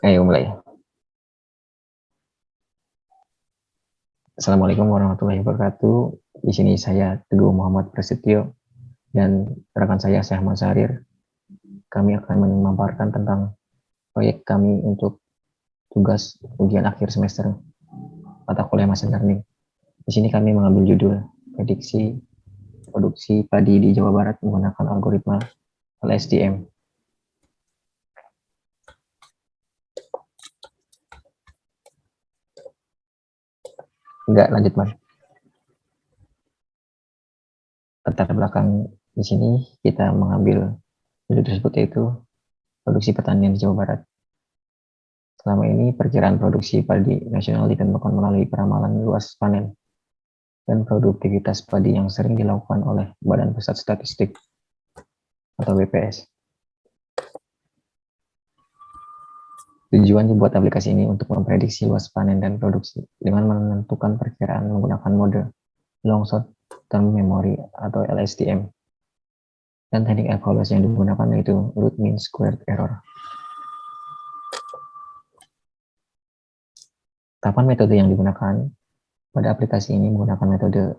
Ayo mulai. Assalamualaikum warahmatullahi wabarakatuh. Di sini saya Teguh Muhammad Prasetyo dan rekan saya Syahman Sarir. Kami akan memaparkan tentang proyek kami untuk tugas ujian akhir semester mata kuliah machine learning. Di sini kami mengambil judul prediksi produksi padi di Jawa Barat menggunakan algoritma LSTM. Enggak, lanjut Mas. Latar belakang di sini kita mengambil judul tersebut yaitu produksi pertanian di Jawa Barat. Selama ini perkiraan produksi padi nasional ditentukan melalui peramalan luas panen dan produktivitas padi yang sering dilakukan oleh Badan Pusat Statistik atau BPS. Tujuan dibuat aplikasi ini untuk memprediksi luas panen dan produksi dengan menentukan perkiraan menggunakan mode long short term memory atau LSTM. Dan teknik evaluasi yang digunakan yaitu root mean squared error. Tahapan metode yang digunakan pada aplikasi ini menggunakan metode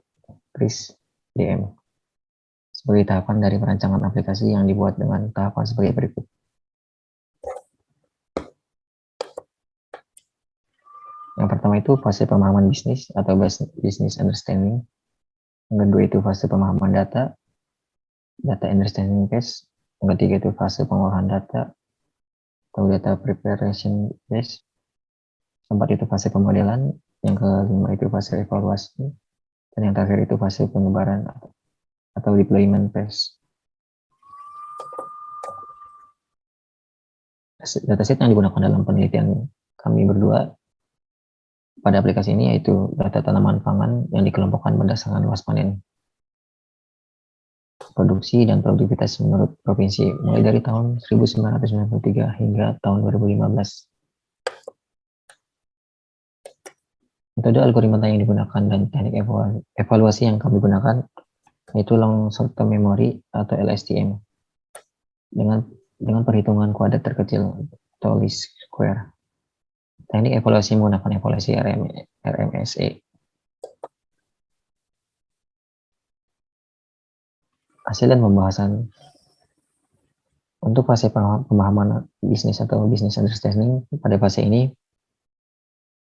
CRISP-DM sebagai tahapan dari perancangan aplikasi yang dibuat dengan tahapan sebagai berikut. Yang pertama itu fase pemahaman bisnis atau business understanding. Yang kedua itu fase pemahaman data understanding phase. Yang ketiga itu fase pengolahan data atau data preparation phase. Keempat itu fase pemodelan. Yang kelima itu fase evaluasi. Dan yang terakhir itu fase penyebaran atau deployment phase. Dataset yang digunakan dalam penelitian kami berdua pada aplikasi ini yaitu data tanaman pangan yang dikelompokkan berdasarkan luas panen, produksi dan produktivitas menurut provinsi mulai dari tahun 1993 hingga tahun 2015. Metode algoritma yang digunakan dan teknik evaluasi yang kami gunakan yaitu long short term memory atau LSTM dengan perhitungan kuadrat terkecil atau least square. Teknik evaluasi menggunakan evaluasi RMSE. Hasil dan pembahasan untuk fase pemahaman bisnis atau business understanding pada fase ini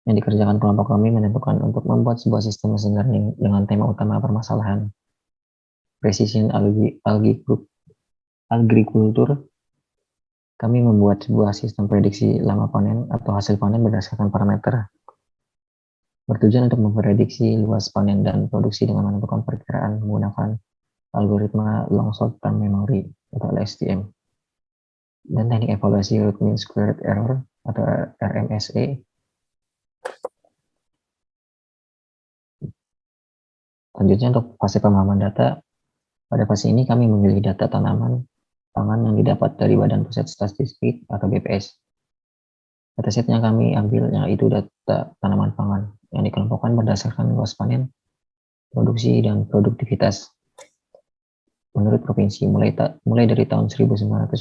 yang dikerjakan kelompok kami menentukan untuk membuat sebuah sistem machine learning dengan tema utama permasalahan precision agriculture. Kami membuat sebuah sistem prediksi lama panen atau hasil panen berdasarkan parameter bertujuan untuk memprediksi luas panen dan produksi dengan menentukan perkiraan menggunakan algoritma long short term memory atau LSTM dan teknik evaluasi root mean squared error atau RMSE. Selanjutnya untuk fase pemahaman data, pada fase ini kami memilih data tanaman pangan yang didapat dari Badan Pusat Statistik atau BPS. Dataset yang kami ambil yaitu data tanaman pangan yang dikelompokkan berdasarkan luas panen, produksi, dan produktivitas menurut provinsi mulai dari tahun 1993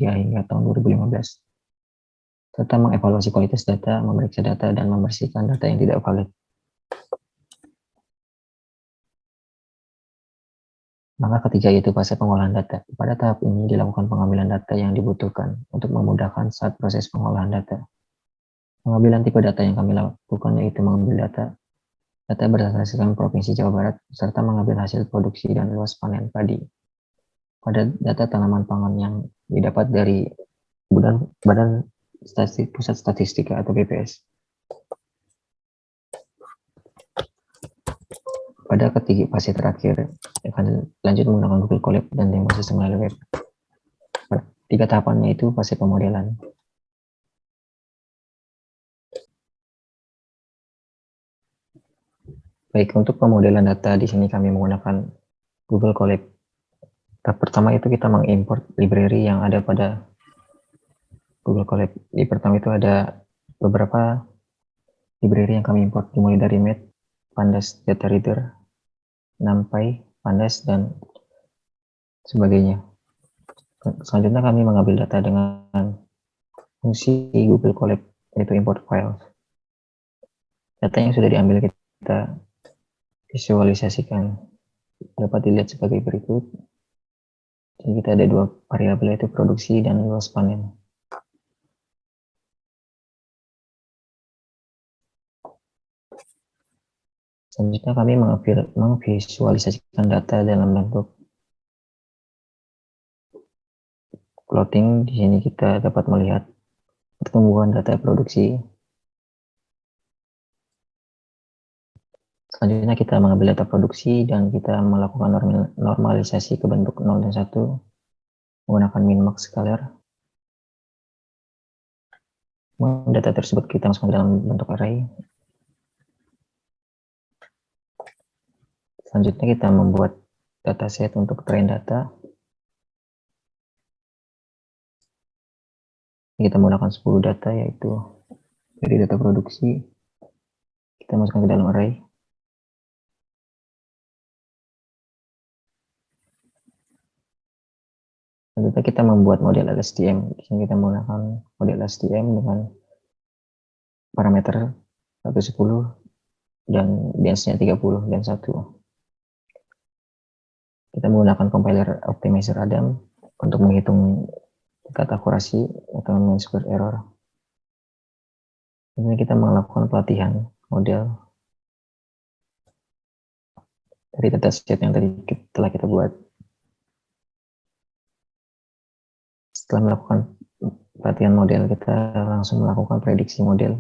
hingga tahun 2015, serta mengevaluasi kualitas data, memeriksa data, dan membersihkan data yang tidak valid. Langkah ketiga yaitu fase pengolahan data. Pada tahap ini dilakukan pengambilan data yang dibutuhkan untuk memudahkan saat proses pengolahan data. Pengambilan tipe data yang kami lakukan yaitu mengambil data berdasarkan Provinsi Jawa Barat, serta mengambil hasil produksi dan luas panen padi pada data tanaman pangan yang didapat dari Badan Pusat Statistika atau BPS. Pada ketiga fase terakhir akan lanjut menggunakan Google Colab dan demo sistem melalui web. Tiga tahapannya itu fase pemodelan. Baik, untuk pemodelan data di sini kami menggunakan Google Colab. Tahap pertama itu kita mengimport library yang ada pada Google Colab. Di pertama itu ada beberapa library yang kami import dimulai dari Met, Pandas Data Reader, NumPy, Pandas, dan sebagainya. Selanjutnya kami mengambil data dengan fungsi Google Colab, yaitu import files. Data yang sudah diambil kita visualisasikan dapat dilihat sebagai berikut. Jadi kita ada dua variabel, yaitu produksi dan luas panen. Selanjutnya kami memvisualisasikan data dalam bentuk plotting. Di sini kita dapat melihat pertumbuhan data produksi. Selanjutnya kita mengambil data produksi dan kita melakukan normalisasi ke bentuk 0 dan 1 menggunakan min-max scalar. Data tersebut kita masukkan ke dalam bentuk array. Selanjutnya kita membuat dataset untuk train data. Kita menggunakan 10 data, yaitu dari data produksi kita masukkan ke dalam array. Selanjutnya kita membuat model LSTM. Di sini kita menggunakan model LSTM dengan parameter 110 dan dense-nya 30 dan 1. Kita menggunakan compiler optimizer Adam untuk menghitung tingkat akurasi atau mean square error. Ini kita melakukan pelatihan model dari dataset yang tadi telah kita buat. Setelah melakukan pelatihan model, kita langsung melakukan prediksi model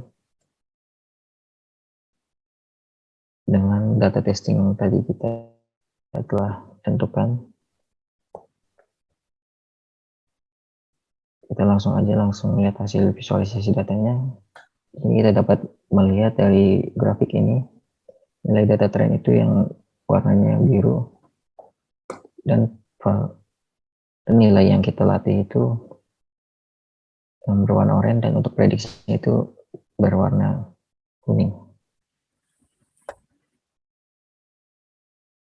dengan data testing yang tadi kita telah tentukan. Kita langsung lihat hasil visualisasi datanya. Ini kita dapat melihat dari grafik ini, nilai data trend itu yang warnanya biru, dan nilai yang kita latih itu yang berwarna oranye, dan untuk prediksinya itu berwarna kuning.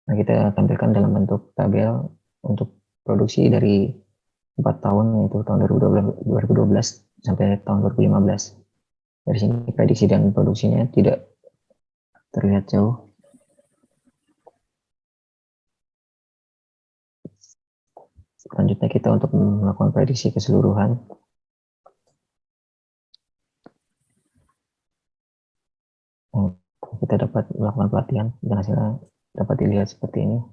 Nah, kita tampilkan dalam bentuk tabel untuk produksi dari 4 tahun, yaitu tahun 2012 sampai tahun 2015. Dari sini prediksi dan produksinya tidak terlihat jauh. Selanjutnya kita untuk melakukan prediksi keseluruhan. Kita dapat melakukan pelatihan dan hasilnya dapat dilihat seperti ini.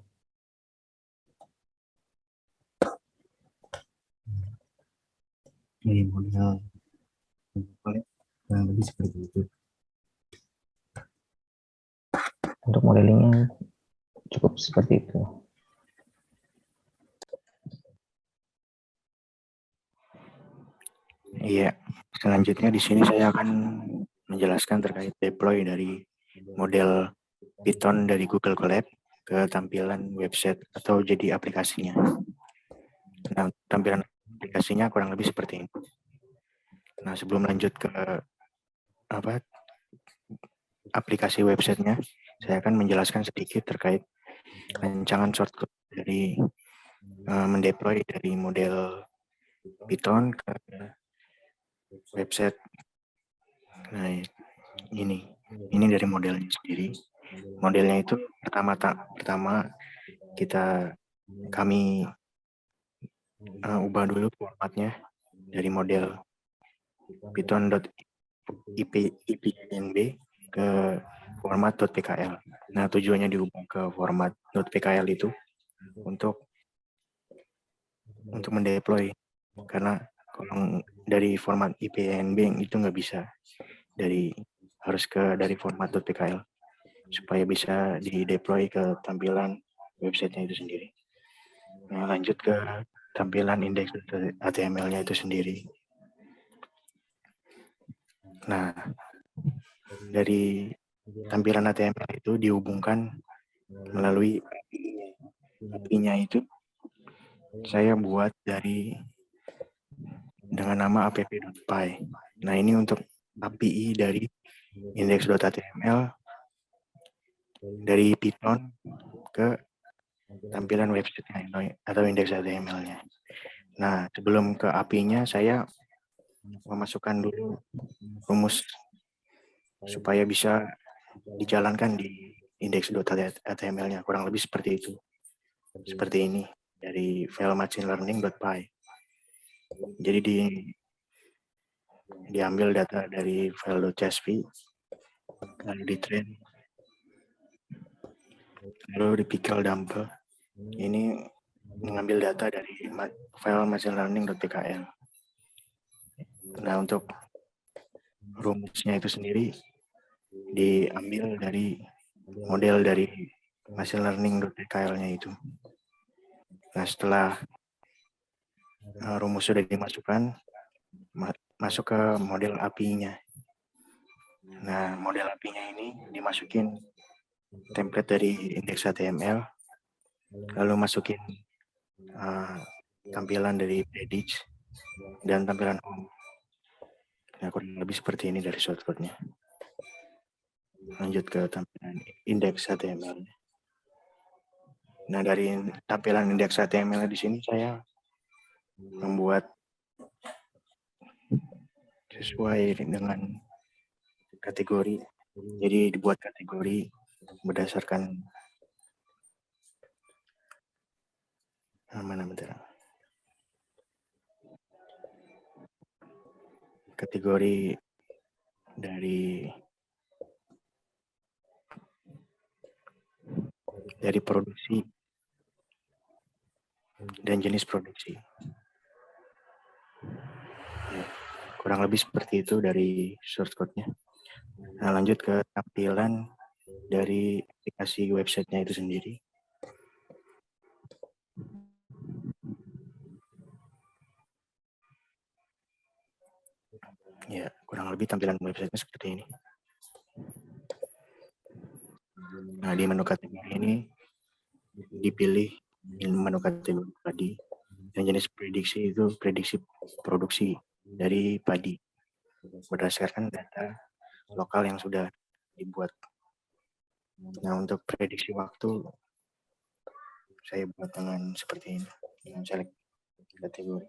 Ini model kurang lebih seperti itu. Untuk modelingnya cukup seperti itu. Iya, selanjutnya di sini saya akan menjelaskan terkait deploy dari model Python dari Google Colab ke tampilan website atau jadi aplikasinya. Nah, tampilan aplikasinya kurang lebih seperti ini. Nah, sebelum lanjut ke aplikasi websitenya, saya akan menjelaskan sedikit terkait rancangan shortcut dari mendeploy dari model Python ke website. Nah, ini dari modelnya sendiri. Modelnya itu pertama kami ubah dulu formatnya dari model python.ipynb ke format .pkl. Nah, tujuannya diubah ke format .pkl itu untuk mendeploy, karena kalau dari format IPNB itu nggak bisa, harus dari format .pkl supaya bisa di-deploy ke tampilan websitenya itu sendiri. Nah, lanjut ke tampilan indeks HTML-nya itu sendiri. Nah, dari tampilan HTML itu dihubungkan melalui API-nya itu saya buat dengan nama app.py. Nah, ini untuk API dari index.html dari Python ke tampilan website atau indeks HTML-nya. Nah, sebelum ke API-nya, saya memasukkan dulu rumus supaya bisa dijalankan di index.html-nya. Kurang lebih seperti itu. Seperti ini dari file machine learning.py. Jadi diambil data dari file.csv, lalu di-train, lalu di-pickle dumple. Ini mengambil data dari file machine learning.pkl. Nah, untuk rumusnya itu sendiri diambil dari model dari machine learning.pkl-nya itu. Nah, setelah rumus sudah dimasukkan, masuk ke model API-nya. Nah, model API-nya ini dimasukin template dari index.html, lalu masukin tampilan dari Predix dan tampilan home. Nah, kurang lebih seperti ini dari shortcut-nya. Lanjut ke tampilan index.html. Nah, dari tampilan index.html di sini saya membuat sesuai dengan kategori. Jadi dibuat kategori berdasarkan kategori dari produksi dan jenis produksi. Ya, kurang lebih seperti itu dari shortcut-nya. Nah, lanjut ke tampilan dari aplikasi website-nya itu sendiri. Ya, kurang lebih tampilan website-nya seperti ini. Nah, di menu kategori ini dipilih menu kategori padi, dan jenis prediksi itu prediksi produksi dari padi berdasarkan data lokal yang sudah dibuat. Nah, untuk prediksi waktu saya buat dengan seperti ini, dengan select kategori.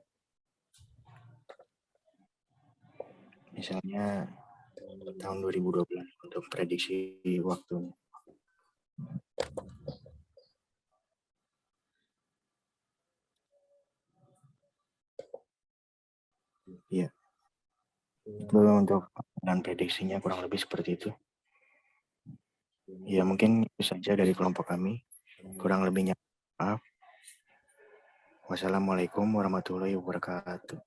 Misalnya tahun 2012 untuk prediksi waktunya. Iya. Itu untuk dan prediksinya kurang lebih seperti itu. Ya, mungkin itu saja dari kelompok kami. Kurang lebihnya maaf. Wassalamualaikum warahmatullahi wabarakatuh.